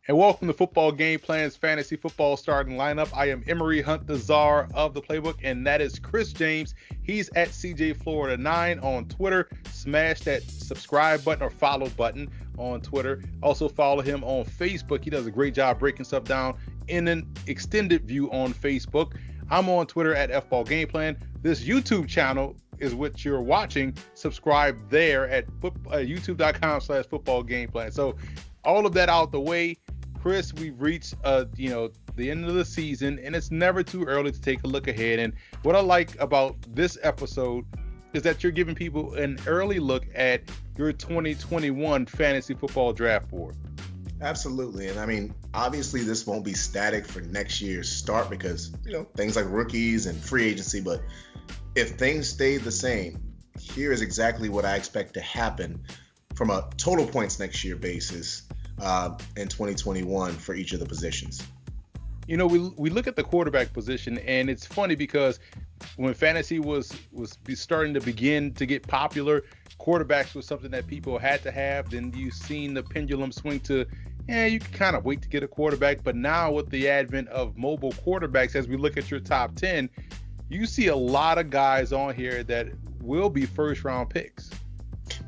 And welcome to Football Game Plan's Fantasy Football Starting Lineup. I am Emery Hunt, the czar of the playbook, and that is Chris James. He's at CJ Florida 9 on Twitter. Smash that subscribe button or follow button on Twitter. Also follow him on Facebook. He does a great job breaking stuff down in an extended view on Facebook. I'm on Twitter at FBall Game Plan. This YouTube channel is what you're watching. Subscribe there at youtube.com/football game plan. So all of that out the way, Chris, we've reached the end of the season, and it's never too early to take a look ahead. And what I like about this episode is that you're giving people an early look at your 2021 fantasy football draft board. Absolutely. And I mean, obviously this won't be static for next year's start because, things like rookies and free agency, but if things stay the same, here is exactly what I expect to happen from a total points next year basis in 2021 for each of the positions. We look at the quarterback position, and it's funny because when fantasy was starting to begin to get popular, quarterbacks was something that people had to have. Then you've seen the pendulum swing to, you can kind of wait to get a quarterback. But now with the advent of mobile quarterbacks, as we look at your top 10, you see a lot of guys on here that will be first round picks.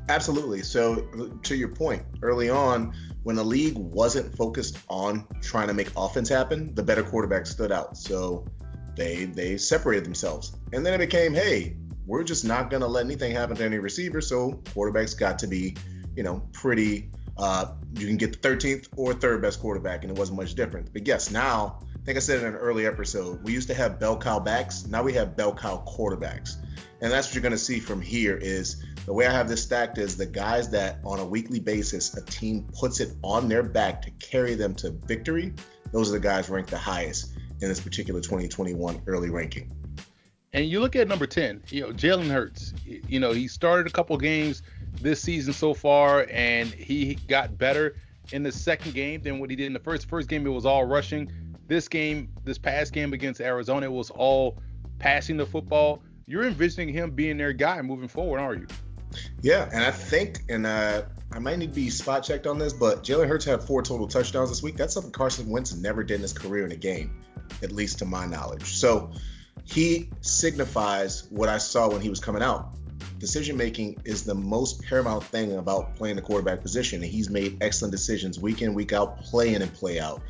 Absolutely. So to your point, early on, when the league wasn't focused on trying to make offense happen, the better quarterbacks stood out. So they separated themselves. And then it became, hey, we're just not going to let anything happen to any receiver. So quarterbacks got to be, pretty, you can get the 13th or third best quarterback, and it wasn't much different. But yes, now, I think I said in an early episode, we used to have bell cow backs. Now we have bell cow quarterbacks. And that's what you're going to see from here is the way I have this stacked is the guys that on a weekly basis, a team puts it on their back to carry them to victory. Those are the guys ranked the highest in this particular 2021 early ranking. And you look at number 10, Jalen Hurts, he started a couple games this season so far, and he got better in the second game than what he did in the first. First game, it was all rushing. This past game against Arizona, it was all passing the football. You're envisioning him being their guy moving forward, aren't you? Yeah, and I think, I might need to be spot checked on this, but Jalen Hurts had 4 total touchdowns this week. That's something Carson Wentz never did in his career in a game, at least to my knowledge. So he signifies what I saw when he was coming out. Decision-making is the most paramount thing about playing the quarterback position, and he's made excellent decisions week in, week out, play in and play out.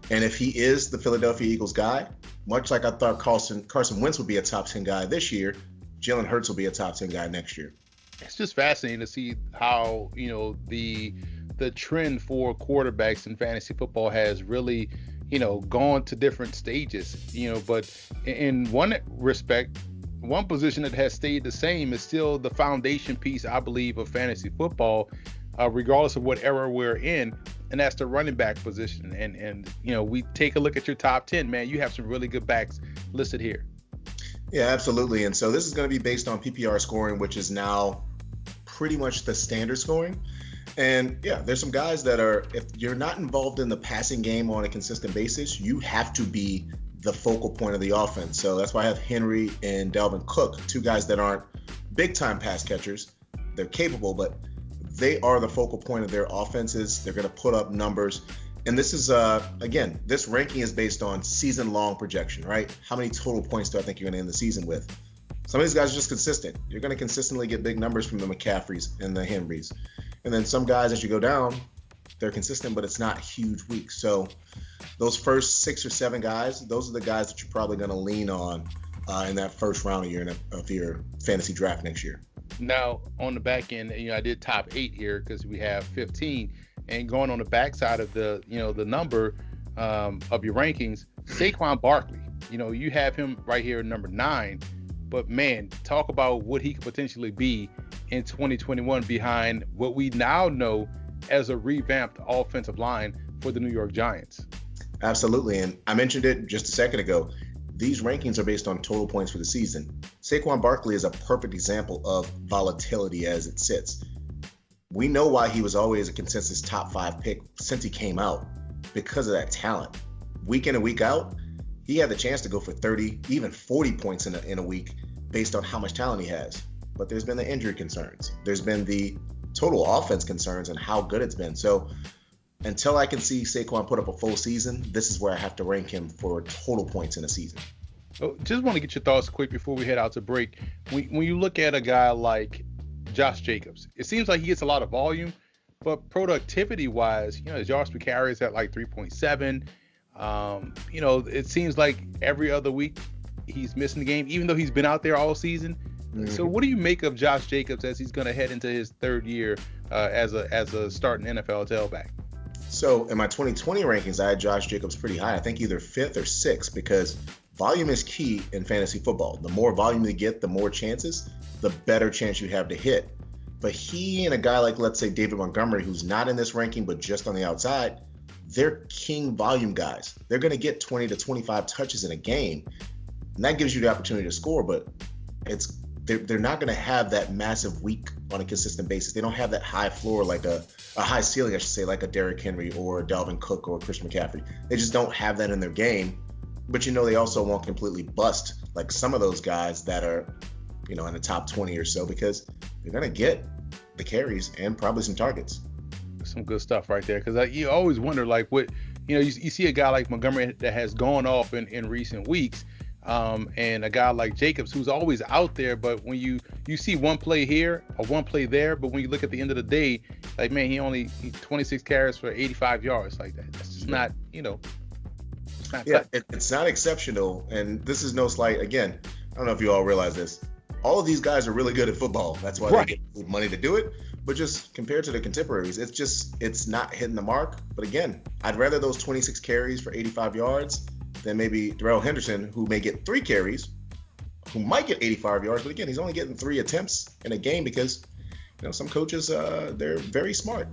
And if he is the Philadelphia Eagles guy, much like I thought Carson Wentz would be a top 10 guy this year, Jalen Hurts will be a top 10 guy next year. It's just fascinating to see how, the trend for quarterbacks in fantasy football has really, gone to different stages, but in one respect, one position that has stayed the same is still the foundation piece, I believe, of fantasy football, regardless of what era we're in, and that's the running back position. And we take a look at your top 10, man, you have some really good backs listed here. Yeah, absolutely. And so this is going to be based on PPR scoring, which is now pretty much the standard scoring. And yeah, there's some guys that are, if you're not involved in the passing game on a consistent basis, you have to be the focal point of the offense. So that's why I have Henry and Dalvin Cook, 2 guys that aren't big time pass catchers. They're capable, but they are the focal point of their offenses. They're going to put up numbers. And this is, again, this ranking is based on season-long projection, right? How many total points do I think you're going to end the season with? Some of these guys are just consistent. You're going to consistently get big numbers from the McCaffreys and the Henrys. And then some guys, as you go down, they're consistent, but it's not huge weeks. So those first 6 or 7 guys, those are the guys that you're probably going to lean on in that first round of your fantasy draft next year. Now, on the back end, I did top 8 here because we have 15. And going on the backside of the number of your rankings, Saquon Barkley, you have him right here at number 9. But man, talk about what he could potentially be in 2021 behind what we now know as a revamped offensive line for the New York Giants. Absolutely. And I mentioned it just a second ago. These rankings are based on total points for the season. Saquon Barkley is a perfect example of volatility as it sits. We know why he was always a consensus top 5 pick since he came out, because of that talent. Week in and week out, he had the chance to go for 30, even 40 points in a week based on how much talent he has. But there's been the injury concerns. There's been the total offense concerns and how good it's been. So until I can see Saquon put up a full season, this is where I have to rank him for total points in a season. Oh, just want to get your thoughts quick before we head out to break. When you look at a guy like Josh Jacobs, it seems like he gets a lot of volume, but productivity-wise, his yards per carry is at like 3.7. It seems like every other week he's missing the game, even though he's been out there all season. Mm-hmm. So what do you make of Josh Jacobs as he's going to head into his third year as a starting NFL tailback? So in my 2020 rankings, I had Josh Jacobs pretty high. I think either 5th or 6th, because volume is key in fantasy football. The more volume you get, the more chances, the better chance you have to hit. But he and a guy like, let's say, David Montgomery, who's not in this ranking but just on the outside, they're king volume guys. They're going to get 20 to 25 touches in a game, and that gives you the opportunity to score, but they're not going to have that massive week on a consistent basis. They don't have that high floor, like a high ceiling, I should say, like a Derrick Henry or a Dalvin Cook or a Christian McCaffrey. They just don't have that in their game. But they also won't completely bust like some of those guys that are, in the top 20 or so, because they're going to get the carries and probably some targets. Some good stuff right there, because you always wonder, like, what, you see a guy like Montgomery that has gone off in recent weeks, and a guy like Jacobs who's always out there, but when you see one play here or one play there, but when you look at the end of the day, like, man, he 26 carries for 85 yards. Like, that's just not, it's not exceptional, and this is no slight. Again, I don't know if you all realize this. All of these guys are really good at football. That's why they get money to do it. But just compared to their contemporaries, it's not hitting the mark. But again, I'd rather those 26 carries for 85 yards than maybe Darrell Henderson, who may get 3 carries, who might get 85 yards. But again, he's only getting 3 attempts in a game because, some coaches, they're very smart.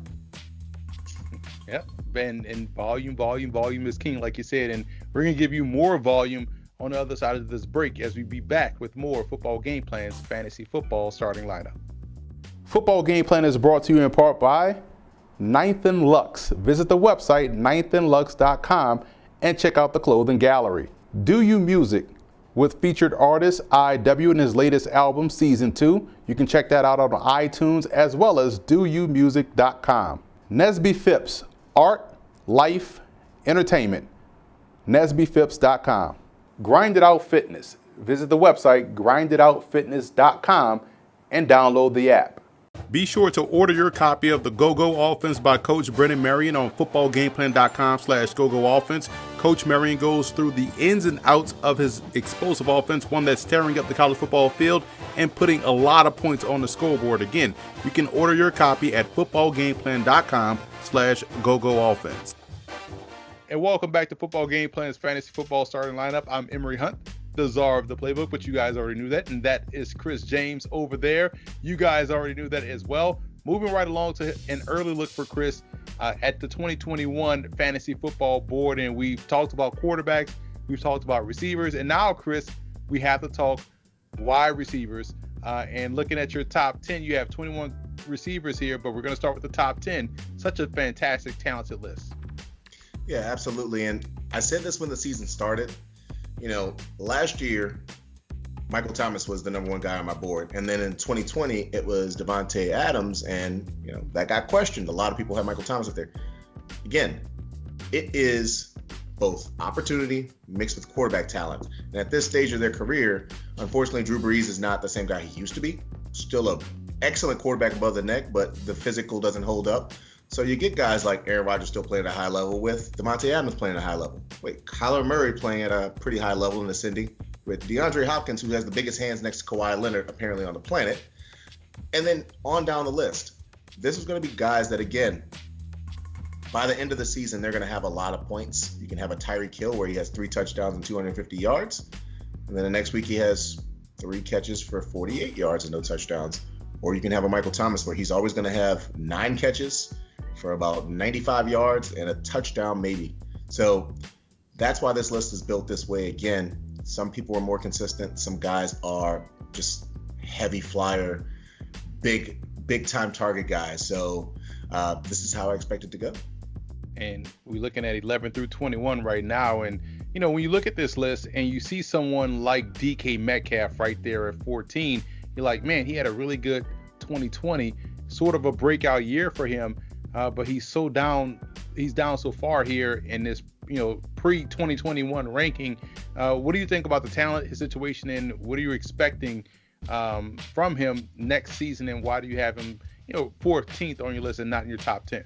Yep, and volume is king, like you said, and we're going to give you more volume on the other side of this break as we be back with more Football Game Plan's Fantasy Football Starting Lineup. Football Game Plan is brought to you in part by Ninth and Lux. Visit the website ninethandlux.com and check out the clothing gallery. Do You Music with featured artist IW and his latest album, Season 2. You can check that out on iTunes as well as doyoumusic.com. Nesby Phipps, art, life, entertainment. NesbyPhipps.com. Grind It Out Fitness. Visit the website grinditoutfitness.com and download the app. Be sure to order your copy of the Go-Go Offense by Coach Brennan Marion on footballgameplan.com/GoGoOffense. Coach Marion goes through the ins and outs of his explosive offense, one that's tearing up the college football field and putting a lot of points on the scoreboard. Again, you can order your copy at footballgameplan.com/GoGoOffense. And welcome back to Football Game Plan's Fantasy Football Starting Lineup. I'm Emory Hunt, the czar of the playbook, but you guys already knew that, and that is Chris James over there. You guys already knew that as well. Moving right along to an early look for Chris at the 2021 Fantasy Football Board, and we've talked about quarterbacks, we've talked about receivers, and now, Chris, we have to talk wide receivers. And looking at your top 10, you have 21 receivers here, but we're going to start with the top 10. Such a fantastic, talented list. Yeah, absolutely. And I said this when the season started. Last year, Michael Thomas was the number 1 guy on my board. And then in 2020, it was Devontae Adams. And, that got questioned. A lot of people had Michael Thomas up there. Again, it is both opportunity mixed with quarterback talent. And at this stage of their career, unfortunately, Drew Brees is not the same guy he used to be. Still an excellent quarterback above the neck, but the physical doesn't hold up. So you get guys like Aaron Rodgers still playing at a high level with Devontae Adams playing at a high level. Kyler Murray playing at a pretty high level and ascending with DeAndre Hopkins, who has the biggest hands next to Kawhi Leonard apparently on the planet. And then on down the list. This is going to be guys that, again, by the end of the season, they're going to have a lot of points. You can have a Tyreek Hill where he has 3 touchdowns and 250 yards. And then the next week he has 3 catches for 48 yards and no touchdowns. Or you can have a Michael Thomas where he's always going to have 9 catches for about 95 yards and a touchdown maybe. So that's why this list is built this way. Again, some people are more consistent. Some guys are just heavy flyer, big time target guys. So this is how I expect it to go. And we're looking at 11 through 21 right now. And, when you look at this list and you see someone like DK Metcalf right there at 14, you're like, man, he had a really good 2020, sort of a breakout year for him. but he's so down. He's down so far here in this, pre 2021 ranking. What do you think about the talent, his situation, and what are you expecting from him next season? And why do you have him, 14th on your list and not in your top 10?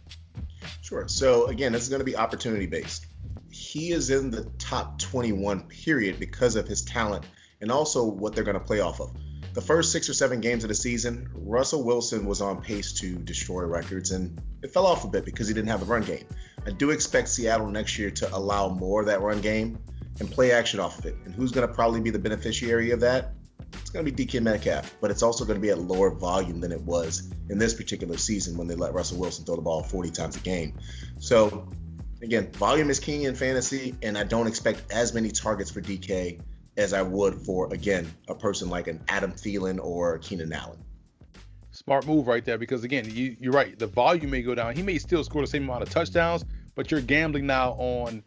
Sure. So again, this is going to be opportunity based. He is in the top 21 period because of his talent and also what they're going to play off of. The first 6 or 7 games of the season, Russell Wilson was on pace to destroy records, and it fell off a bit because he didn't have the run game. I do expect Seattle next year to allow more of that run game and play action off of it. And who's going to probably be the beneficiary of that? It's going to be DK Metcalf, but it's also going to be at lower volume than it was in this particular season when they let Russell Wilson throw the ball 40 times a game. So, again, volume is king in fantasy, and I don't expect as many targets for DK as I would for, again, a person like an Adam Thielen or Keenan Allen. Smart move right there, because again, you're right. The volume may go down. He may still score the same amount of touchdowns, but you're gambling now on,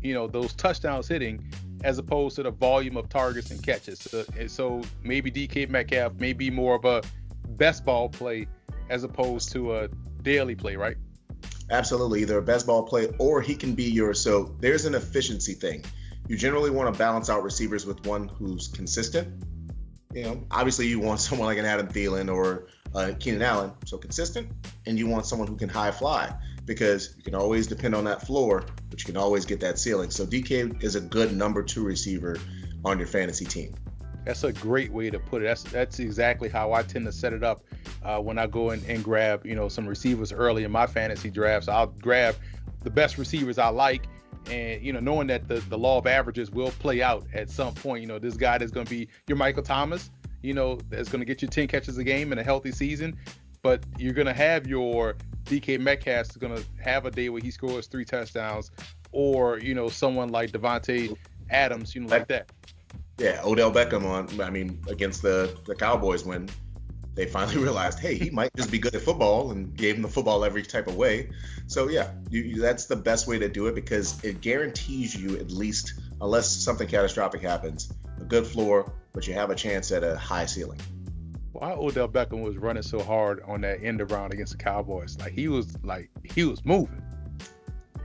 those touchdowns hitting as opposed to the volume of targets and catches. So maybe DK Metcalf may be more of a best ball play as opposed to a daily play, right? Absolutely. Either a best ball play or he can be so there's an efficiency thing. You generally want to balance out receivers with one who's consistent. Obviously you want someone like an Adam Thielen or Keenan Allen, so consistent, and you want someone who can high fly because you can always depend on that floor, but you can always get that ceiling. So DK is a good number 2 receiver on your fantasy team. That's a great way to put it. That's exactly how I tend to set it up when I go in and grab, some receivers early in my fantasy drafts. I'll grab the best receivers I like, and knowing that the law of averages will play out at some point. This guy that's going to be your Michael Thomas, that's going to get you 10 catches a game in a healthy season, but you're going to have your DK Metcalf is going to have a day where he scores 3 touchdowns, or someone like Devontae Adams, like that. Yeah, Odell Beckham against the Cowboys when they finally realized, hey, he might just be good at football, and gave him the football every type of way. So yeah, that's the best way to do it because it guarantees you, at least unless something catastrophic happens, a good floor, but you have a chance at a high ceiling. Why Odell Beckham was running so hard on that end around against the Cowboys? He was moving.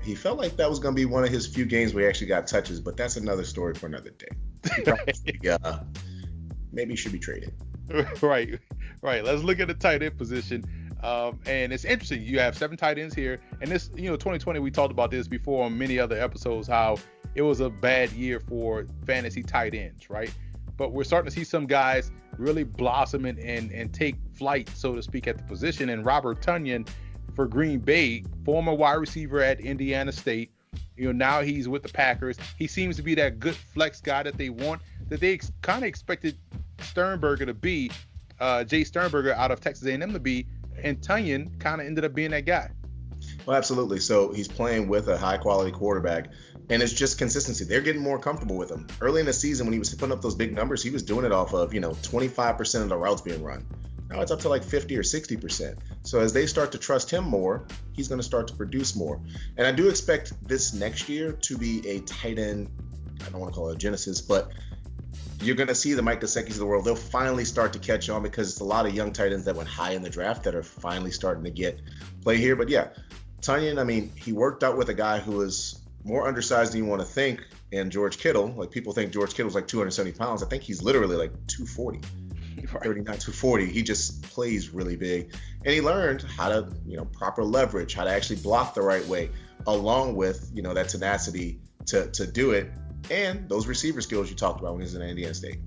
He felt like that was going to be one of his few games where he actually got touches, but that's another story for another day. Maybe he should be traded. Right. Let's look at the tight end position. And it's interesting. You have 7 tight ends here. And this, 2020, we talked about this before on many other episodes, how it was a bad year for fantasy tight ends, right? But we're starting to see some guys really blossom and take flight, so to speak, at the position. And Robert Tonyan for Green Bay, former wide receiver at Indiana State, now he's with the Packers. He seems to be that good flex guy that they want, that they kind of expected Sternberger to be, Jay Sternberger out of Texas A&M to be, and Tonyan kind of ended up being that guy. Well, absolutely. So he's playing with a high-quality quarterback, and it's just consistency. They're getting more comfortable with him. Early in the season, when he was putting up those big numbers, he was doing it off of, 25% of the routes being run. Now it's up to like 50 or 60%. So as they start to trust him more, he's going to start to produce more. And I do expect this next year to be a tight end, I don't want to call it a genesis, but you're going to see the Mike Gesicki's of the world. They'll finally start to catch on because it's a lot of young tight ends that went high in the draft that are finally starting to get play here. But yeah, Tonyan, he worked out with a guy who is more undersized than you want to think, and George Kittle. Like, people think George Kittle's like 270 pounds. I think he's literally like 240. 39, 240. He just plays really big. And he learned how to, proper leverage, how to actually block the right way, along with, that tenacity to do it. And those receiver skills you talked about when he was in Indiana State.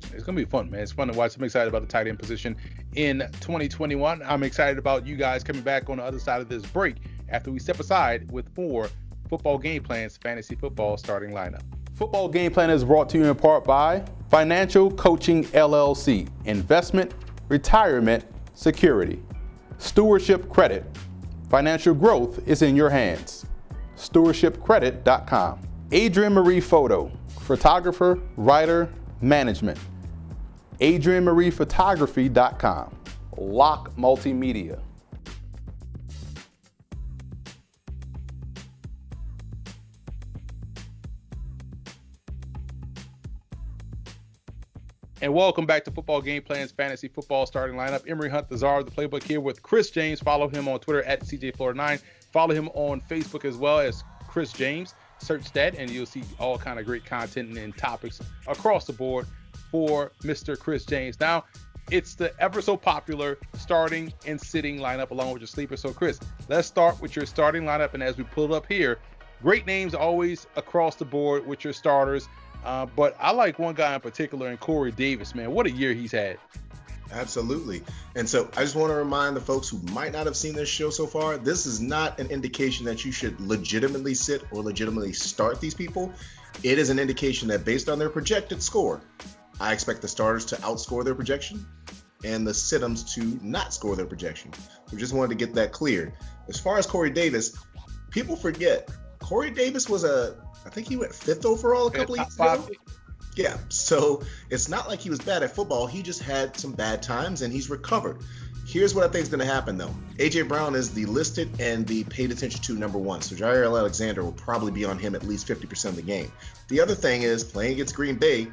It's going to be fun, man. It's fun to watch. I'm excited about the tight end position in 2021. I'm excited about you guys coming back on the other side of this break after we step aside with more Football Game Plan's Fantasy Football Starting Lineup. Football Game Plan is brought to you in part by Financial Coaching LLC, Investment, Retirement, Security, Stewardship Credit. Financial growth is in your hands. StewardshipCredit.com. Adrienne Marie Photo, photographer, writer, management. AdrienneMariePhotography.com. Lock Multimedia. And welcome back to Football Game Plan's Fantasy Football Starting Lineup. Emery Hunt, the czar of the playbook, here with Chris James. Follow him on Twitter at CJFlorida9. Follow him on Facebook as well as Chris James. Search that and you'll see all kind of great content and topics across the board for Mr. Chris James. Now, it's the ever so popular starting and sitting lineup along with your sleeper. So, Chris, let's start with your starting lineup. And as we pull it up here, great names always across the board with your starters. But I like one guy in particular, in Corey Davis, man. What a year he's had. Absolutely. And so I just want to remind the folks who might not have seen this show so far, this is not an indication that you should legitimately sit or legitimately start these people. It is an indication that based on their projected score, I expect the starters to outscore their projection and the sit-ems to not score their projection. So just wanted to get that clear. As far as Corey Davis, people forget Corey Davis was I think he went 5th overall a couple of years ago. Yeah, so it's not like he was bad at football. He just had some bad times, and he's recovered. Here's what I think is going to happen, though. A.J. Brown is the listed and the paid attention to number one, so Jair Alexander will probably be on him at least 50% of the game. The other thing is, playing against Green Bay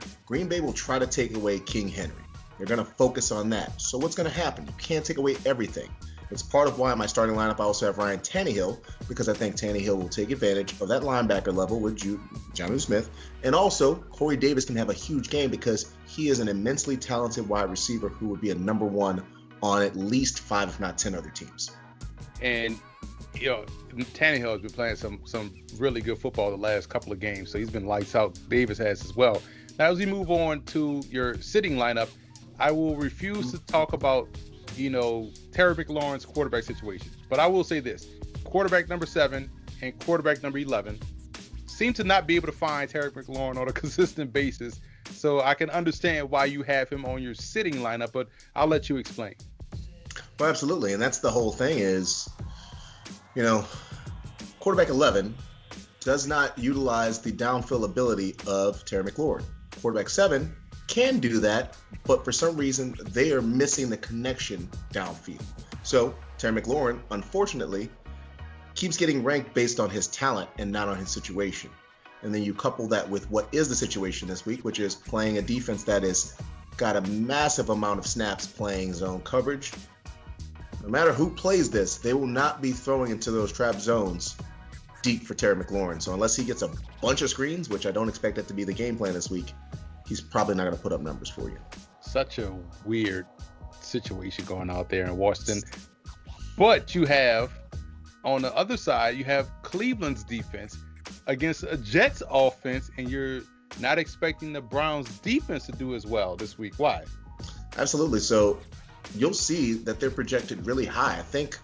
will try to take away King Henry. They're going to focus on that. So what's going to happen? You can't take away everything. It's part of why in my starting lineup I also have Ryan Tannehill, because I think Tannehill will take advantage of that linebacker level with Jonnu Smith. And also, Corey Davis can have a huge game because he is an immensely talented wide receiver who would be a number one on at least 5, if not 10 other teams. And, Tannehill has been playing some really good football the last couple of games, so he's been lights out. Davis has as well. Now, as we move on to your sitting lineup, I will refuse to talk about Terry McLaurin's quarterback situation. But I will say this. Quarterback number 7 and quarterback number 11 seem to not be able to find Terry McLaurin on a consistent basis. So I can understand why you have him on your sitting lineup, but I'll let you explain. Well, absolutely. And that's the whole thing is, quarterback 11 does not utilize the downfield ability of Terry McLaurin. Quarterback 7 can do that, but for some reason they are missing the connection downfield. So Terry McLaurin, unfortunately, keeps getting ranked based on his talent and not on his situation. And then you couple that with what is the situation this week, which is playing a defense that is got a massive amount of snaps playing zone coverage. No matter who plays this, they will not be throwing into those trap zones deep for Terry McLaurin. So unless he gets a bunch of screens, which I don't expect that to be the game plan this week, he's probably not going to put up numbers for you. Such a weird situation going out there in Washington. But you have, on the other side, you have Cleveland's defense against a Jets offense, and you're not expecting the Browns defense to do as well this week. Why? Absolutely. So you'll see that they're projected really high. I think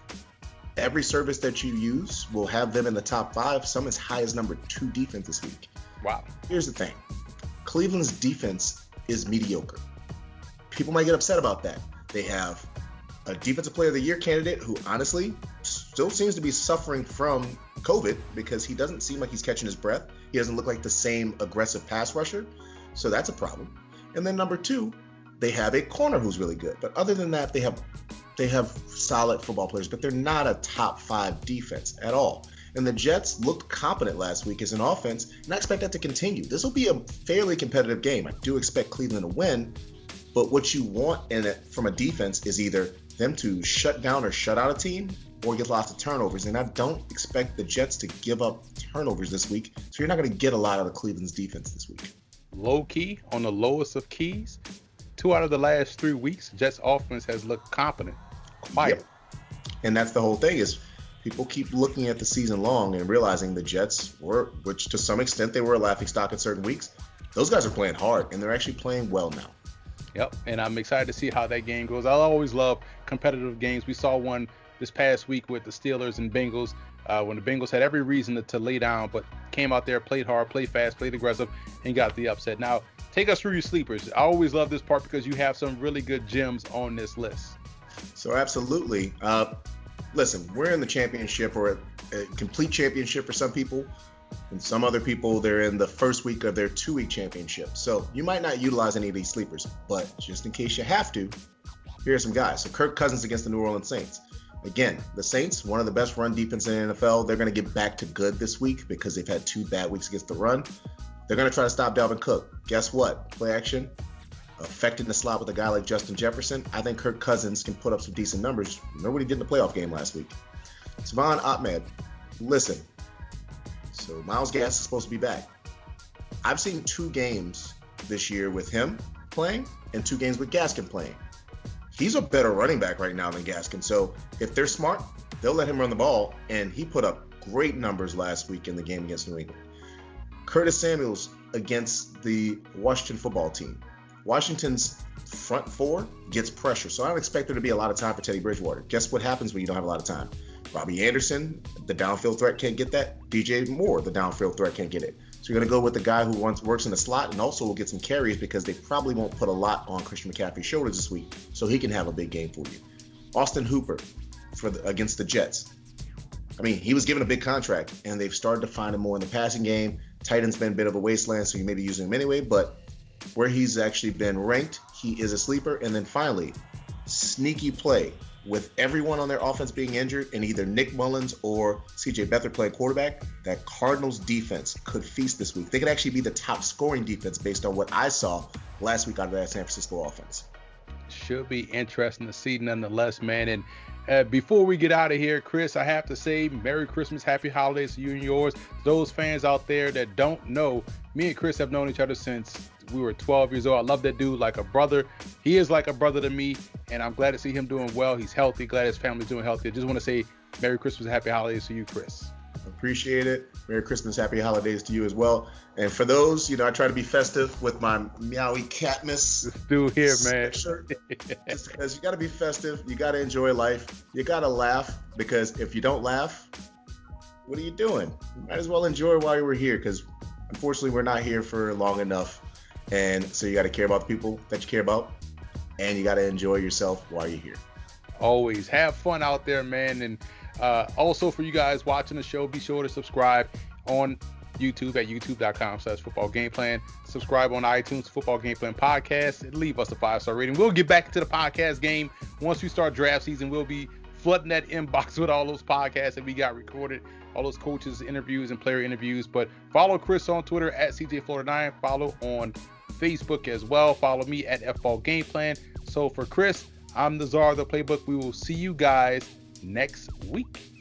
every service that you use will have them in the top 5, some as high as number 2 defense this week. Wow. Here's the thing. Cleveland's defense is mediocre. People might get upset about that. They have a defensive player of the year candidate who honestly still seems to be suffering from COVID because he doesn't seem like he's catching his breath. He doesn't look like the same aggressive pass rusher. So that's a problem. And then number 2, they have a corner who's really good. But other than that, they have solid football players, but they're not a top 5 defense at all. And the Jets looked competent last week as an offense, and I expect that to continue. This will be a fairly competitive game. I do expect Cleveland to win, but what you want from a defense is either them to shut down or shut out a team or get lots of turnovers. And I don't expect the Jets to give up turnovers this week, so you're not going to get a lot out of Cleveland's defense this week. Low key, on the lowest of keys, 2 out of the last 3 weeks, Jets offense has looked competent. Quiet. Yep. And that's the whole thing is, people keep looking at the season long and realizing the Jets were, which to some extent they were a laughingstock in certain weeks. Those guys are playing hard, and they're actually playing well now. Yep, and I'm excited to see how that game goes. I always love competitive games. We saw one this past week with the Steelers and Bengals when the Bengals had every reason to lay down, but came out there, played hard, played fast, played aggressive, and got the upset. Now, take us through your sleepers. I always love this part because you have some really good gems on this list. So absolutely. Listen, we're in the championship, or a complete championship for some people, and some other people, they're in the first week of their 2-week championship. So you might not utilize any of these sleepers, but just in case you have to, here are some guys. So Kirk Cousins against the New Orleans Saints. Again, the Saints, one of the best run defense in the NFL, they're going to get back to good this week because they've had 2 bad weeks against the run. They're going to try to stop Dalvin Cook. Guess what? Play action. affecting the slot with a guy like Justin Jefferson, I think Kirk Cousins can put up some decent numbers. Remember what he did in the playoff game last week. Savon Ahmed, listen. So Myles Gaskin is supposed to be back. I've seen 2 games this year with him playing and 2 games with Gaskin playing. He's a better running back right now than Gaskin. So if they're smart, they'll let him run the ball, and he put up great numbers last week in the game against New England. Curtis Samuels against the Washington football team. Washington's front 4 gets pressure, so I don't expect there to be a lot of time for Teddy Bridgewater. Guess what happens when you don't have a lot of time? Robbie Anderson, the downfield threat, can't get that. DJ Moore, the downfield threat, can't get it. So you're going to go with the guy who works in the slot and also will get some carries because they probably won't put a lot on Christian McCaffrey's shoulders this week, so he can have a big game for you. Austin Hooper against the Jets. I mean, he was given a big contract, and they've started to find him more in the passing game. Tight end's been a bit of a wasteland, so you may be using him anyway, but where he's actually been ranked, he is a sleeper. And then finally, sneaky play with everyone on their offense being injured and either Nick Mullins or CJ Beathard playing quarterback, that Cardinals defense could feast this week. They could actually be the top scoring defense based on what I saw last week out of that San Francisco offense. Should be interesting to see nonetheless, man. And before we get out of here, Chris, I have to say Merry Christmas, Happy Holidays to you and yours. Those fans out there that don't know, me and Chris have known each other since we were 12 years old. I love that dude like a brother. He is like a brother to me, and I'm glad to see him doing well. He's healthy. Glad his family's doing healthy. I just want to say Merry Christmas, Happy Holidays to you, Chris. Appreciate it. Merry Christmas, Happy Holidays to you as well. And for those, I try to be festive with my Meowie Catmas. This dude here, man. Shirt. Just because you got to be festive. You got to enjoy life. You got to laugh, because if you don't laugh, what are you doing? You might as well enjoy while you were here, because unfortunately we're not here for long enough. And so you got to care about the people that you care about, and you got to enjoy yourself while you're here. Always have fun out there, man. And also for you guys watching the show, be sure to subscribe on YouTube at youtube.com/Football Gameplan. Subscribe on iTunes, Football Gameplan Podcast, and leave us a 5-star rating. We'll get back to the podcast game once we start draft season. We'll be flooding that inbox with all those podcasts that we got recorded, all those coaches interviews and player interviews. But follow Chris on Twitter at CJFlorida9. Follow on Facebook as well. Follow me at FBall Gameplan. So for Chris, I'm the czar of the playbook. We will see you guys next week.